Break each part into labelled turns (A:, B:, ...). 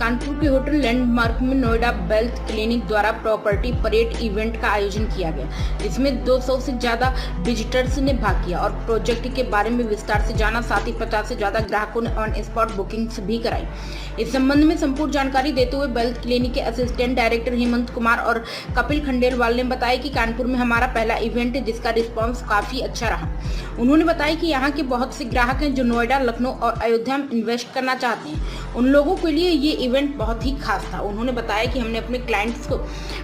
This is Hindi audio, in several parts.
A: कानपुर के होटल लैंडमार्क में नोएडा वेल्थ क्लिनिक द्वारा प्रॉपर्टी परेड इवेंट का आयोजन किया गया। इसमें 200 से ज्यादा विजिटर्स ने भाग किया और प्रोजेक्ट के बारे में विस्तार से जाना। साथ ही 50 से ज्यादा ग्राहकों ने ऑन स्पॉट बुकिंग्स भी कराई। इस संबंध में संपूर्ण जानकारी देते हुए वेल्थ क्लिनिक के असिस्टेंट डायरेक्टर हेमंत कुमार और कपिल खंडेलवाल ने बताया कि कानपुर में हमारा पहला इवेंट है, जिसका रिस्पांस काफी अच्छा रहा। उन्होंने बताया कि यहाँ के बहुत से ग्राहक हैं जो नोएडा, लखनऊ और अयोध्या में इन्वेस्ट करना चाहते हैं। उन लोगों के लिए ये इवेंट बहुत ही खास था। उन्होंने बताया कि हमने अपने क्लाइंट्स को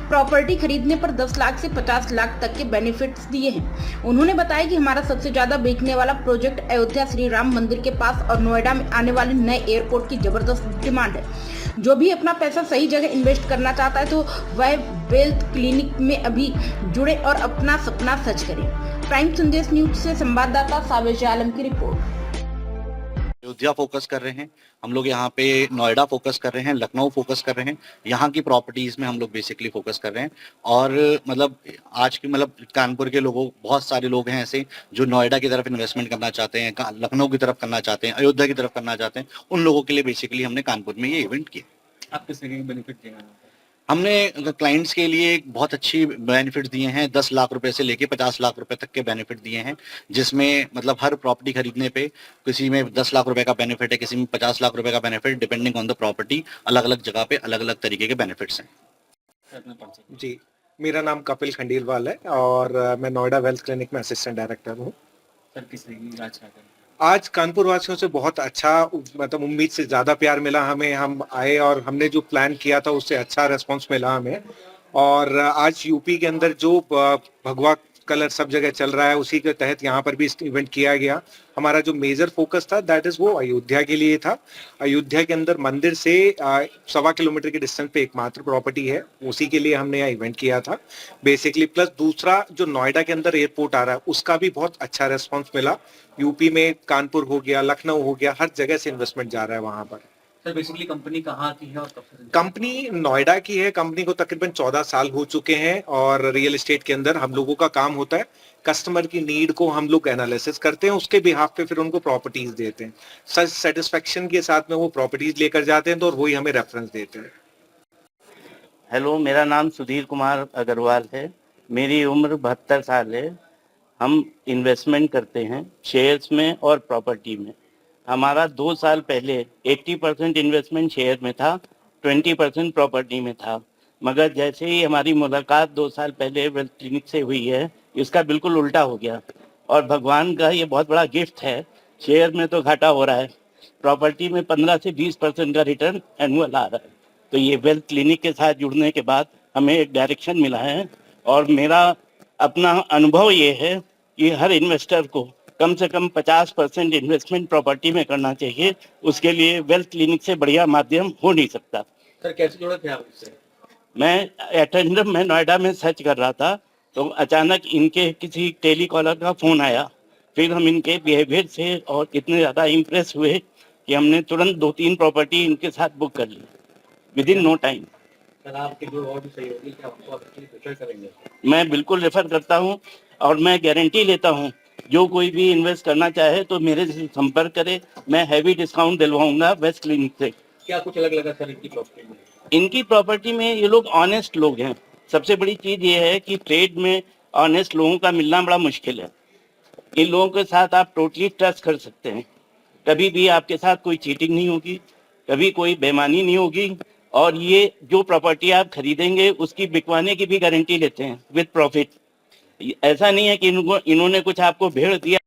A: प्रॉपर्टी खरीदने पर 10 लाख से 50 लाख तक के बेनिफिट्स दिए हैं। उन्होंने बताया कि हमारा सबसे ज्यादा बिकने वाला प्रोजेक्ट अयोध्या श्री राम मंदिर के पास और नोएडा में आने वाले नए एयरपोर्ट की जबरदस्त डिमांड है। जो भी अपना पैसा सही जगह इन्वेस्ट करना चाहता है तो वह वेल्थ क्लिनिक में अभी जुड़े और अपना सपना सच करे। प्राइम संदेश न्यूज से संवाददाता सावेज आलम की रिपोर्ट।
B: अयोध्या फोकस कर रहे हैं हम लोग, यहाँ पे नोएडा फोकस कर रहे हैं, लखनऊ फोकस कर रहे हैं। यहाँ की प्रॉपर्टीज में हम लोग बेसिकली फोकस कर रहे हैं। और आज की कानपुर के लोगों, बहुत सारे लोग हैं ऐसे जो नोएडा की तरफ इन्वेस्टमेंट करना चाहते हैं, लखनऊ की तरफ करना चाहते हैं, अयोध्या की तरफ करना चाहते हैं। उन लोगों के लिए बेसिकली हमने कानपुर में ये इवेंट किया।
C: आप किस तरह के बेनिफिट देंगे?
B: हमने क्लाइंट्स के लिए बहुत अच्छी बेनिफिट दिए हैं। 10 लाख रुपए से लेके 50 लाख रुपए तक के बेनिफिट दिए हैं, जिसमें हर प्रॉपर्टी खरीदने पे किसी में 10 लाख रुपए का बेनिफिट है, किसी में 50 लाख रुपए का benefit, depending on the property. अलग अलग जगह पे अलग अलग तरीके के बेनिफिट्स हैं।
D: जी, मेरा नाम कपिल खंडेलवाल है और मैं नोएडा वेल्थ क्लिनिक में असिस्टेंट डायरेक्टर हूँ।
C: सर, किस तरह की राज है?
D: आज कानपुर वासियों से बहुत अच्छा, उम्मीद से ज़्यादा प्यार मिला हमें। हम आए और हमने जो प्लान किया था उससे अच्छा रिस्पांस मिला हमें। और आज यूपी के अंदर जो भगवा कलर सब जगह चल रहा है, उसी के तहत यहाँ पर भी इवेंट किया गया। हमारा जो मेजर फोकस था दैट इज वो अयोध्या के लिए था। अयोध्या के अंदर मंदिर से 1.25 किलोमीटर के डिस्टेंस पे एकमात्र प्रॉपर्टी है, उसी के लिए हमने यहाँ इवेंट किया था बेसिकली। प्लस दूसरा जो नोएडा के अंदर एयरपोर्ट आ रहा है, उसका भी बहुत अच्छा रेस्पॉन्स मिला। यूपी में कानपुर हो गया, लखनऊ हो गया, हर जगह से इन्वेस्टमेंट जा रहा है वहां पर।
C: सर, बेसिकली कंपनी कहाँ की है और कब से?
D: कंपनी नोएडा की है। कंपनी को तकरीबन 14 साल हो चुके हैं और रियल एस्टेट के अंदर हम लोगों का काम होता है, कस्टमर की नीड को हम लोग एनालिसिस करते हैं, उसके बिहाफ पे फिर उनको प्रॉपर्टीज देते हैं। सच सेटिस्फेक्शन के साथ में वो प्रॉपर्टीज लेकर जाते हैं तो और वही हमें रेफरेंस देते हैं।
E: हेलो, मेरा नाम सुधीर कुमार अग्रवाल है। मेरी उम्र 72 साल है। हम इन्वेस्टमेंट करते हैं शेयर्स में और प्रॉपर्टी में। हमारा 2 साल पहले 80% इन्वेस्टमेंट शेयर में था, 20% प्रॉपर्टी में था। मगर जैसे ही हमारी मुलाकात 2 साल पहले वेल्थ क्लिनिक से हुई है, इसका बिल्कुल उल्टा हो गया। और भगवान का ये बहुत बड़ा गिफ्ट है। शेयर में तो घाटा हो रहा है, प्रॉपर्टी में 15 से 20% का रिटर्न एनुअल आ रहा है। तो ये वेल्थ क्लिनिक के साथ जुड़ने के बाद हमें एक डायरेक्शन मिला है। और मेरा अपना अनुभव ये है कि हर इन्वेस्टर को कम से कम 50% इन्वेस्टमेंट प्रॉपर्टी में करना चाहिए। उसके लिए वेल्थ क्लिनिक से बढ़िया माध्यम हो नहीं सकता।
C: सर, कैसे जुड़े थे आप इससे?
E: मैं नोएडा में सर्च कर रहा था, तो अचानक इनके किसी टेलीकॉलर का फोन आया। फिर हम इनके बिहेवियर से और इतने ज़्यादा इम्प्रेस हुए कि हमने तुरंत 2-3 प्रॉपर्टी इनके साथ बुक कर ली within no time.
C: Sir, आपकी जो और भी सही होगी, क्या आपको प्रेफर करेंगे?
E: मैं बिल्कुल रेफर करता हूं और मैं गारंटी लेता हूं, जो कोई भी इन्वेस्ट करना चाहे तो मेरे से संपर्क करे। मैं हैवी डिस्काउंट दिलवाऊंगा वेस्ट क्लिनिक से।
C: क्या कुछ अलग लगा सर इनकी प्रॉपर्टी में?
E: इनकी प्रॉपर्टी में ये लोग ऑनेस्ट लोग हैं। सबसे बड़ी चीज ये है कि ट्रेड में ऑनेस्ट लोगों का मिलना बड़ा मुश्किल है। इन लोगों के साथ आप टोटली ट्रस्ट कर सकते हैं। कभी भी आपके साथ कोई चीटिंग नहीं होगी, कभी कोई बेईमानी नहीं होगी। और ये जो प्रॉपर्टी आप खरीदेंगे उसकी बिकवाने की भी गारंटी लेते हैं विद प्रॉफिट। ऐसा नहीं है कि इन्होंने कुछ आपको भेड़ दिया।